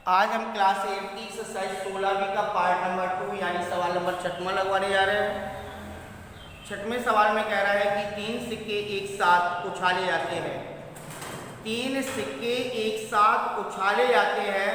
आज हम क्लास 8 की एक्सरसाइज 16वीं का पार्ट नंबर 2 यानी सवाल नंबर 6वां लगवाने जा रहे हैं। 6वें सवाल में कह रहा है कि 3 सिक्के एक साथ उछाले जाते हैं। 3 सिक्के एक साथ उछाले जाते हैं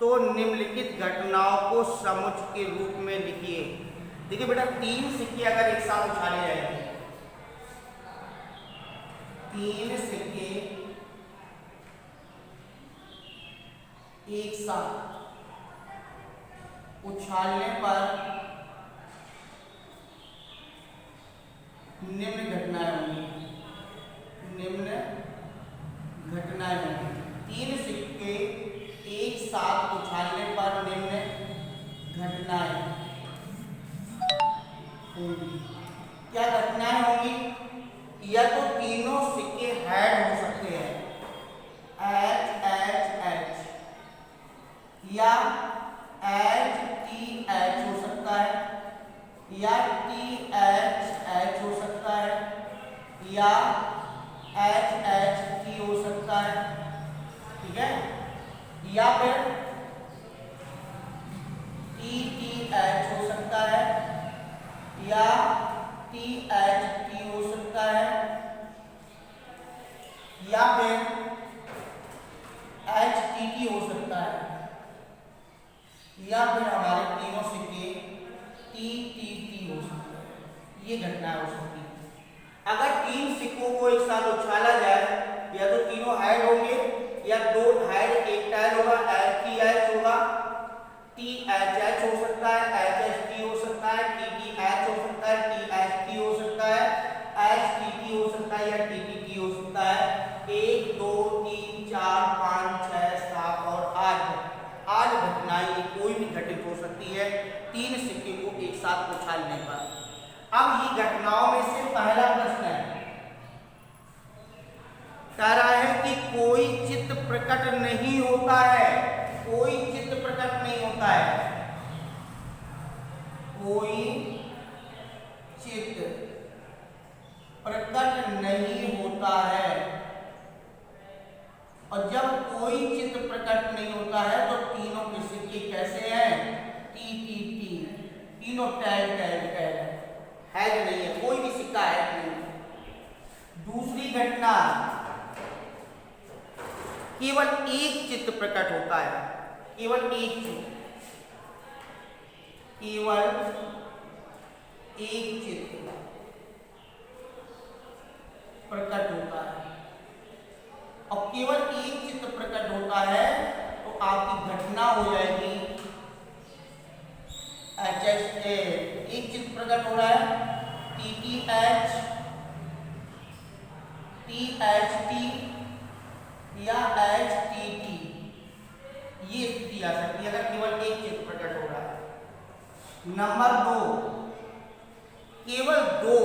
तो निम्नलिखित घटनाओं को समुच्चय के रूप में लिखिए। देखिए बेटा, 3 सिक्के अगर एक साथ उछाले जाएंगे, 3 सिक्के एक साथ उछालने पर निम्न घटनाएं होंगी। 3 सिक्के एक साथ उछालने पर निम्न घटनाएं होंगी। क्या घटनाएं होंगी? या तो तीनों सिक्के हेड हो सकते हैं, एच एच एच, या एच टी एच हो सकता है, या टी एच एच हो सकता है, या एच एच टी हो सकता है। ठीक है, या फिर टी टी एच हो सकता है, या टी एच टी हो सकता है, या फिर एच टी टी हो सकता है, या फिर हमारे तीनों सिक्के टी टी टी हो सकते हैं। ये घटना हो सकती है। अगर 3 सिक्कों को एक साथ उछाला जाए, या तो तीनों हेड होंगे, या 2 हेड एक टेल होगा, एच टी एच होगा, टी एच एच हो सकता है, एच एच टी हो सकता है, टी टी एच हो सकता है, टी एच टी हो सकता है, एच टी टी हो सकता है, या टी टी टी हो सकता है। 1 2 3 4 5 6 7 और 8 घटनाएं कोई भी घटित हो सकती है 3 सिक्के को एक साथ उछालने पर। अब ये घटनाओं में से पहला प्रश्न है, कह रहा है कि कोई चित्त प्रकट नहीं होता है। कोई चित्त प्रकट नहीं होता है। कोई चित्त प्रकट नहीं होता है। और जब कोई चित्र प्रकट नहीं होता है तो तीनों के सिक्के कैसे हैं? टी टी टी, तीनों टैग टैग टैग है, नहीं है, कोई भी सिक्का है नहीं। दूसरी घटना, केवल एक चित्र प्रकट होता है। केवल एक चित्र, केवल एक चित्र प्रकट होता है। और केवल एक चित्र प्रकट होता है तो आपकी घटना हो जाएगी एच एच ए। एक चित्र प्रकट हो रहा है, T T H, T H T, या एच टी टी, ये स्थिति आ सकती है अगर केवल एक चित्र प्रकट हो रहा है। नंबर 2, केवल 2,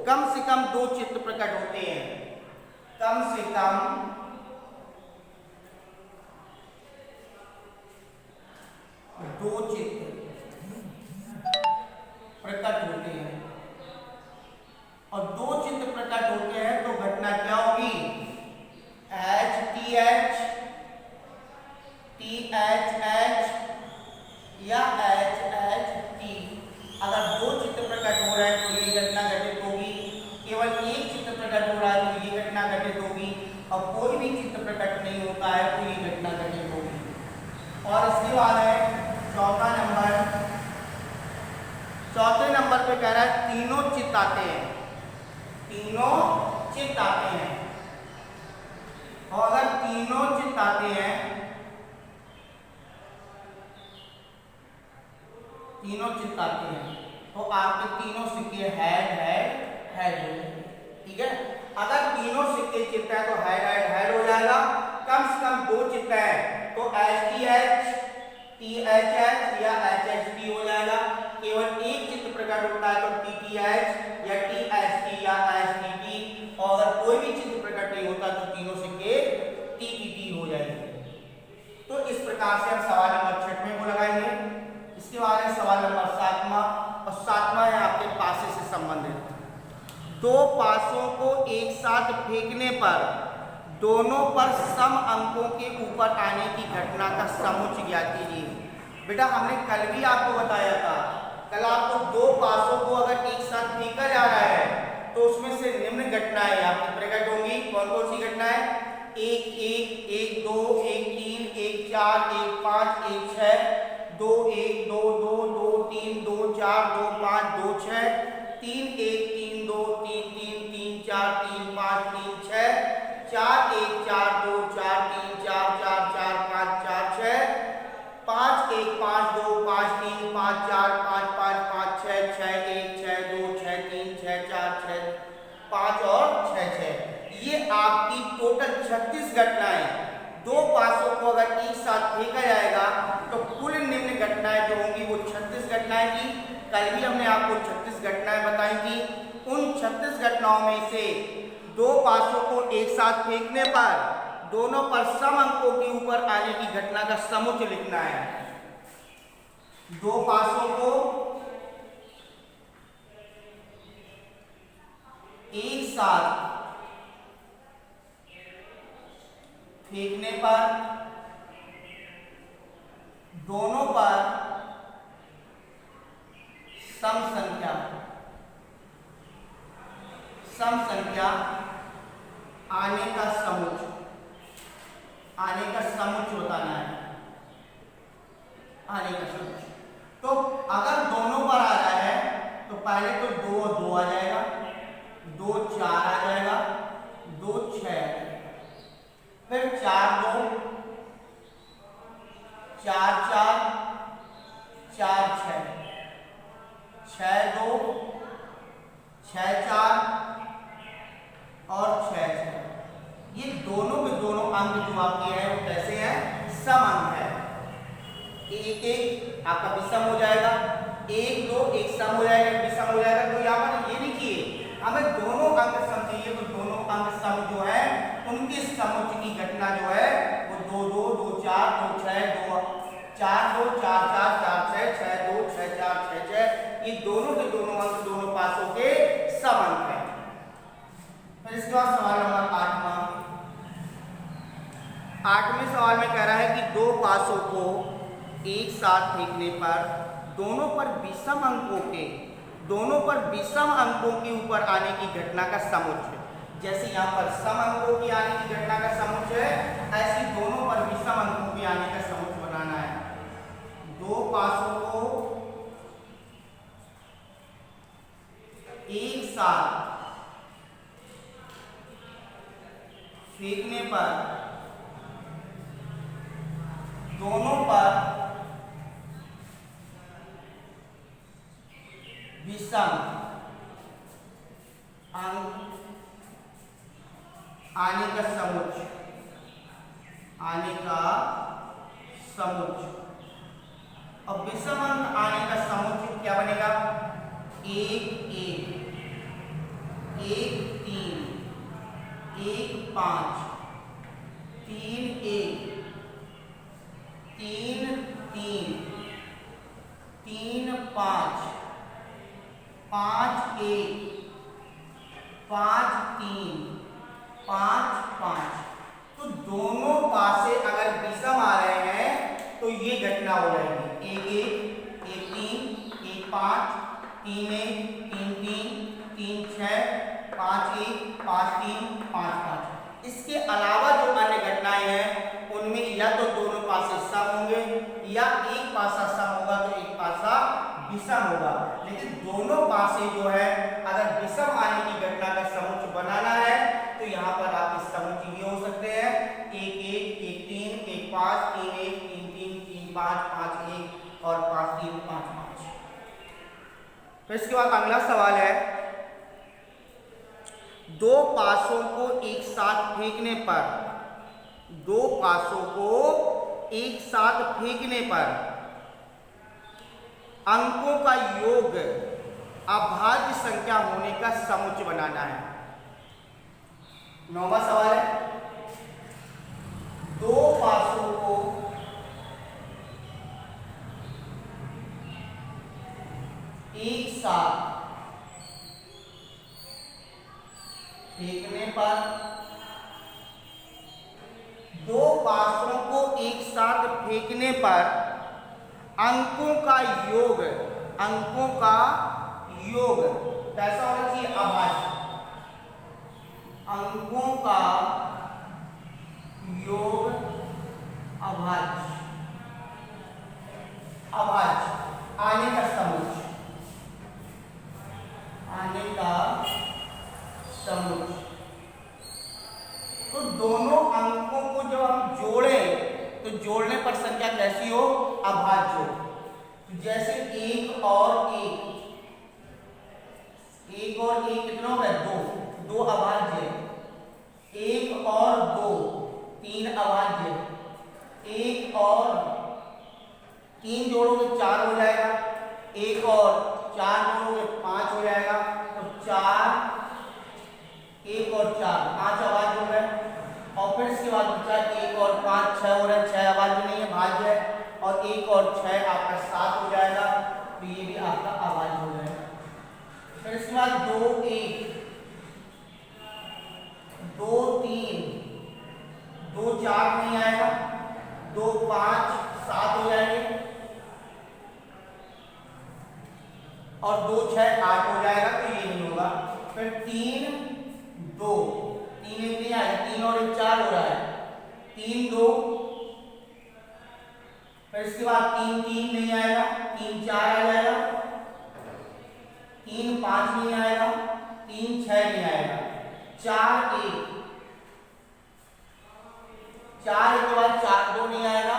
कम से कम 2 चित्र प्रकट होते हैं। कम से कम 2 चित्र प्रकट होते हैं। और 2 चित्र प्रकट होते हैं तो घटना क्या होगी? H T H, T H H, या एच एच टी। अगर 2 चित्र प्रकट हो रहे हैं तो ये घटना घटित होगी। केवल एक चित्र प्रकट हो रहा है तो ये घटना घटित होगी। और कोई भी चित्र प्रकट नहीं होता है तो ये घटना घटित होगी। और इसके बाद है चौथा नंबर। चौथे नंबर पे कह रहा है तीनों चित्त आते हैं। तीनों चित्त आते हैं। और अगर तीनों चित्त आते हैं, तीनों चित्त आते हैं तो आपके तीनों सिक्के हेड हेड हेड हो जाएंगे। ठीक है, अगर तीनों सिक्के चित्त है तो हेड हेड हेड हो जाएगा। कम से कम 2 चित्त है तो H T H, T H H, या एच एच टी हो जाएगा। केवल एक चित्र प्रकट होता है तो टी टी एच, या टी एच टी, या एच टी टी। और अगर कोई भी चित्र प्रकट नहीं होता तो तीनों सिक्के टी टी टी हो जाएंगे। तो इस प्रकार से हम सवाल नंबर 6 को लगाएंगे। इसके बाद है सवाल नंबर 7वां, और 7वां है आपके पासे से संबंधित। 2 पासों को एक साथ फेंकने पर दोनों पर सम अंकों के ऊपर आने की घटना का समुच्चय ज्ञात कीजिए। बेटा हमने कल भी आपको बताया था, कल आपको दो पासों को अगर एक साथ फेंका जा रहा है तो उसमें से निम्न घटनाएं आपकी प्रकट होंगी। कौन कौन सी घटनाएं? 1 1 1 2 1 3 1 4 1 5 1 6 2 1 2 2 2 3 2 4 2 5 2 6 3 1 3 2 3 3 3 4 3 5 3 6 4 1 4 2 4 3 4 4 4 5 4 6 5 1 5 2 5 3 5 4 5 5 5 6 6 1 6 2 6 3 6 4 6 5 और 6 6। ये आपकी टोटल 36 घटनाएं। दो पासों को अगर एक साथ फेंका जाएगा तो कुल निम्न घटनाएं जो होंगी वो 36 घटनाएं की। कल भी हमने आपको 36 घटनाएं बताई थी। उन 36 घटनाओं में से दो पासों को एक साथ फेंकने पर दोनों पर सम अंकों के ऊपर आने की घटना का समुच्चय लिखना है। दो पासों को एक साथ फेंकने पर दोनों पर सम संख्या आने का समुच्चय बताना है। आने का समुच्चय तो अगर दोनों पर आ रहा है तो पहले तो 2 और 2 आ जाएगा, 2 4 आ जाएगा, 2 6 आ जाएगा, फिर 4 2 4 4 4 6 6 2 6 4 और 6 6। ये दोनों के दोनों अंक जो आपके हैं वो कैसे हैं? सम अंक है। एक एक आपका विषम हो जाएगा, 1 2 एक सम हो जाएगा, विषम हो जाएगा। तो यहाँ पर ये लिखिए हमें दोनों अंक सम चाहिए, तो दोनों अंक सम जो है उनके समुच्चय की घटना जो है वो 2 2 2 4 2 6 2 4 2 4 4 4 6 6 2 6 4 6 6। ये दोनों के दोनों अंक दोनों पासों के सम अंक है। फिर इसके बाद सवाल नंबर 8वें सवाल में कह रहा है कि दो पासों को एक साथ फेंकने पर दोनों पर विषम अंकों के ऊपर आने की घटना का समुच्चय। जैसे यहाँ पर सम अंकों की आने की घटना का समुच्चय है, ऐसी दोनों पर विषम अंकों के आने का समुच्चय बनाना है। दो पासों को एक साथ फेंकने पर दोनों पर विषम अंक आने का समुच्चय और विषम अंक आने का समुच्चय क्या बनेगा? 1 1 1 3 1 5 3 1 3 3 3 5 5 1 5 3 5 5। तो दोनों पासे अगर विषम आ रहे हैं तो ये घटना हो जाएगी 1 1 1 3 1 5 3 1 3 3 3 6 5 1 5 3 5 5। इसके अलावा जो अन्य घटनाएं हैं उनमें या तो दोनों पासे सम होंगे या एक पासा सम होगा तो एक पासा विषम होगा। लेकिन दोनों पासे जो है अगर विषम आने की घटना का समुच्चय बनाना है तो यहाँ पर आप इस समुच्चय ये हो सकते हैं 1 1 1 3 1 5 3 1 3 3 3 5 5 1 और 5 3 5 5। तो इसके बाद अगला सवाल है, दो पासों को एक साथ फेंकने पर अंकों का योग अभाज्य संख्या होने का समुच्चय बनाना है। 9वां सवाल है, दो पासों को एक साथ फेंकने पर साथ फेंकने पर अंकों का योग, अंकों का योग कैसा होना चाहिए? अभाज्य। अंकों का योग अभाज्य, अभाज्य, आने का समुच्चय, आने का समुच्चय। तो दोनों अंकों को जब हम जोड़ें तो जोड़ने पर संख्या कैसी हो? अभाज्य हो। तो जैसे 1 और 1, 1 और 1 कितना हो गया? 2, 2 अभाज्य है। 1 और 2, 3 अभाज्य है। 1 और 3 जोड़ोगे 4 हो जाएगा। 1 और 4 जोड़ोगे 5 हो जाएगा। तो 4, 1 और 4, 5 अभाज्य हो गए। और फिर इसके बाद बचा 1 और 5, 6 हो रहा है। 6 अभाज्य नहीं है, भाज्य है। और 1 और 6 आपका 7 हो जाएगा। तो ये भी आपका अभाज्य हो जाएगा। फिर इसके बाद 2, 1, 2, 3, 2, 4 नहीं आएगा। 2, 5, 7 हो जाएंगे। और 2, 6, 8 हो जाएगा। तो ये नहीं होगा। फिर 3, 2, 3 1 नहीं आएगा। 3 और 1 4 हो रहा है। 3, 2, फिर इसके बाद 3, 3 नहीं आएगा। 3, 4 आ जाएगा। 3, 5 नहीं आएगा। 3, 6 नहीं आएगा। 4, 1, 4 1 के बाद 4, 2 नहीं आएगा।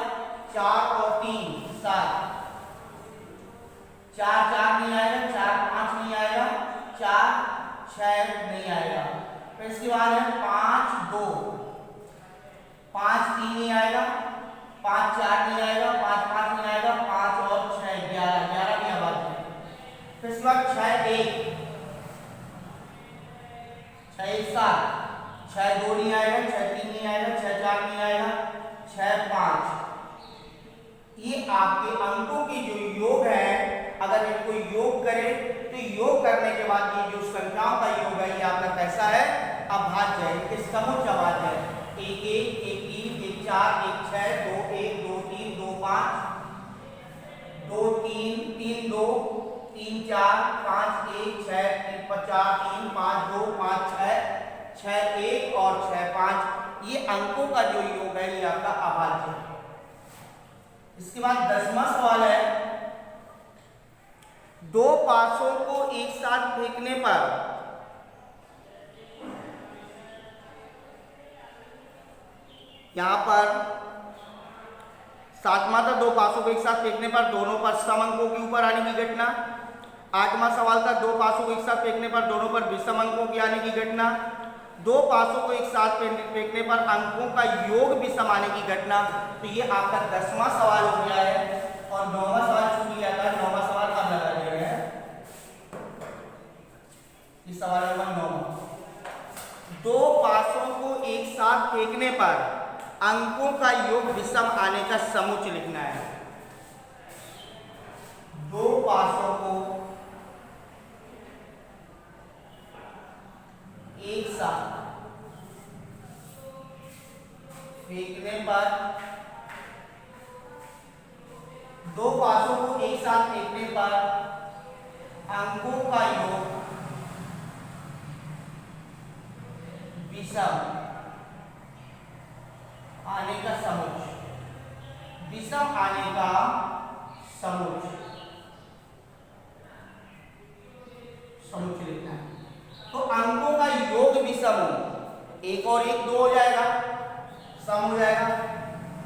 4 और 3 7, 4, 4 नहीं आएगा। 4, 5 नहीं आएगा। 4, 6 नहीं आएगा। फिर इसके बाद है 5, 2, 5 3 नहीं आएगा। 5, 4 नहीं आएगा। 5, 5 नहीं आएगा। 5 और 6 11, 11 नहीं अभाज्य। फिर इसके बाद 6, 1, 6 1 7, 6 2 नहीं आएगा। 6 3 नहीं आएगा। 6 4 नहीं आएगा। 6 5। ये आपके अंकों के जो योग है, अगर इनको योग करें तो योग करने के बाद ये जो संख्याओं का योग है ये आपका कैसा है? अभाज्य है। इनके समुच्चय अभाज्य है। 1 1 1 3 1 4 1 6 2 1 2 3 2 5 2 3 3 2 3 4 5 1 6 3 4 3 5 2 5 6 6 1 और 6 5, ये अंकों का जो योग है ये आपका अभाज्य है। इसके बाद 10वां सवाल है, दो पासों को एक साथ फेंकने पर यहां पर 7वां था, दो पासों को एक साथ फेंकने पर दोनों पर सम अंकों के ऊपर आने की घटना। 8वां सवाल था, दो पासों को एक साथ फेंकने पर दोनों पर विषम अंकों की आने की घटना। दो पासों को एक साथ फेंकने पर अंकों का योग भी सम आने की घटना। तो ये आपका 10वां सवाल हो गया है और 9वां सवाल छूट गया था। 9वां सवाल अब लगा दिया गया है। ये सवाल नंबर 9। दो पासों को एक साथ फेंकने पर अंकों का योग विषम आने का समुच्चय लिखना है। दो पासों को एक साथ फेंकने पर, दो पासों को एक साथ फेंकने पर अंकों का योग विषम आने का समुच्चय, विषम आने का समुच्चय लिखना है। तो अंकों का योग विषम हो, एक और एक दो हो जाएगा, सम हो जाएगा।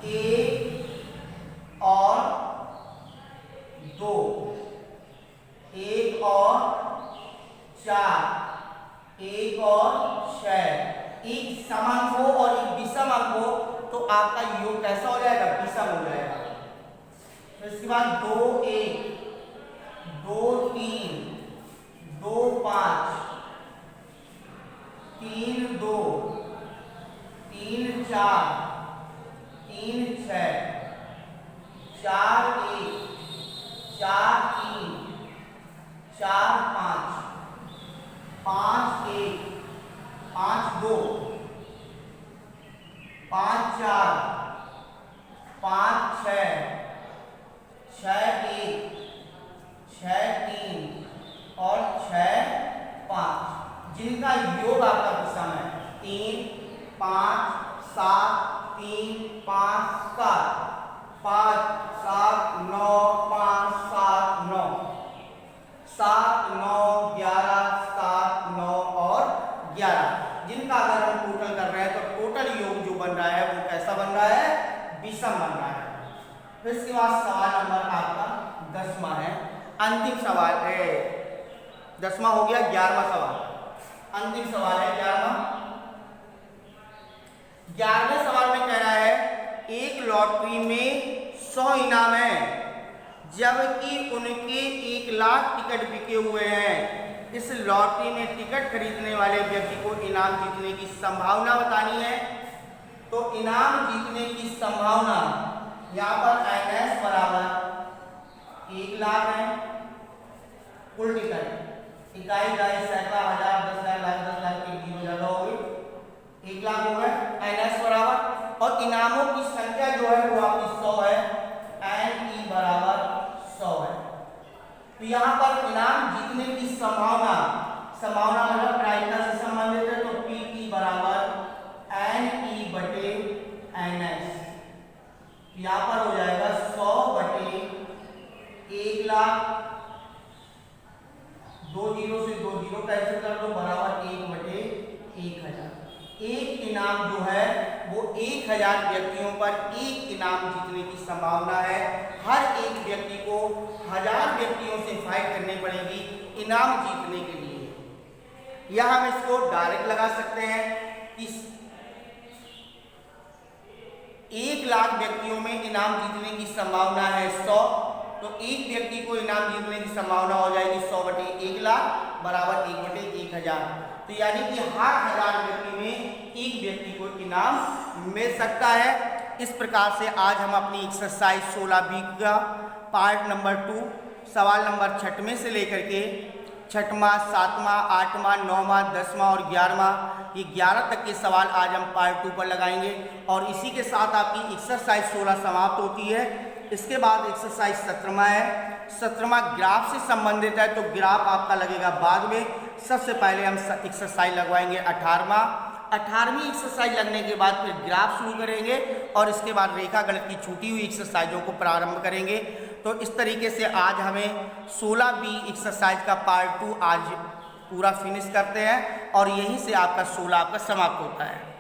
एक और दो, एक और चार, एक और छह, एक सम अंक हो और एक विषम अंक हो तो आपका योग कैसा हो जाएगा? विषम हो जाएगा। तो इसके बाद 2 1, 2 3, 2 5, 3 2, 3 4, 3 6, 4 1, 4 3, 4 5, 5 1, 5 2, 5 4, 5 फिर इसके बाद सवाल नंबर आपका 10वां है, अंतिम सवाल है। 10वां हो गया, 11वां सवाल, अंतिम सवाल है 11वां। 11वें सवाल में कह रहा है एक लॉटरी में 100 इनाम है जबकि उनके 1 लाख टिकट बिके हुए हैं। इस लॉटरी में टिकट खरीदने वाले व्यक्ति को इनाम जीतने की संभावना बतानी है। तो इनाम जीतने की संभावना यहाँ पर NS बराबर 1 लाख है, कुल टिकट इकाई इकाई सैकड़ा हजार 10 लाख 10 लाख की 0 ज्यादा हो गई, 1 लाख हो गए। NS बराबर और इनामों की संख्या जो है वो आपकी 100 है, NE बराबर 100 है। तो यहाँ पर इनाम जीतने की संभावना मतलब प्रायिकता से संबंधित है, तो PT बराबर NE बटे NS। यहाँ पर हो जाएगा 100 बटे 1 लाख, 2 जीरो से 2 जीरो कैंसिल कर दो, बराबर 1 बटे 1000। एक इनाम जो है वो 1000 व्यक्तियों पर एक इनाम जीतने की संभावना है। हर एक व्यक्ति को 1000 व्यक्तियों से फाइट करनी पड़ेगी इनाम जीतने के लिए। या हम इसको डायरेक्ट लगा सकते हैं कि 1 लाख व्यक्तियों में इनाम जीतने की संभावना है 100, तो एक व्यक्ति को इनाम जीतने की संभावना हो जाएगी 100 बटे 1 लाख बराबर 1 बटे 1000। तो यानी कि हर 1000 व्यक्ति में एक व्यक्ति को इनाम मिल सकता है। इस प्रकार से आज हम अपनी एक्सरसाइज 16B का पार्ट नंबर 2 सवाल नंबर 6वें से लेकर के 6वां, 7वां, 8वां, 9वां, 10वां और 11वां, ये 11 तक के सवाल आज हम पार्ट 2 पर लगाएंगे और इसी के साथ आपकी एक्सरसाइज 16 समाप्त होती है। इसके बाद एक्सरसाइज 17वां है। 17वां ग्राफ से संबंधित है, तो ग्राफ आपका लगेगा बाद में। सबसे पहले हम एक्सरसाइज लगवाएंगे 18वीं एक्सरसाइज लगने के बाद फिर ग्राफ शुरू करेंगे और इसके बाद रेखा गणित की छूटी हुई एक्सरसाइजों को प्रारंभ करेंगे। तो इस तरीके से आज हमें 16B एक्सरसाइज का पार्ट 2 आज पूरा फिनिश करते हैं और यहीं से आपका 16 आपका समाप्त होता है।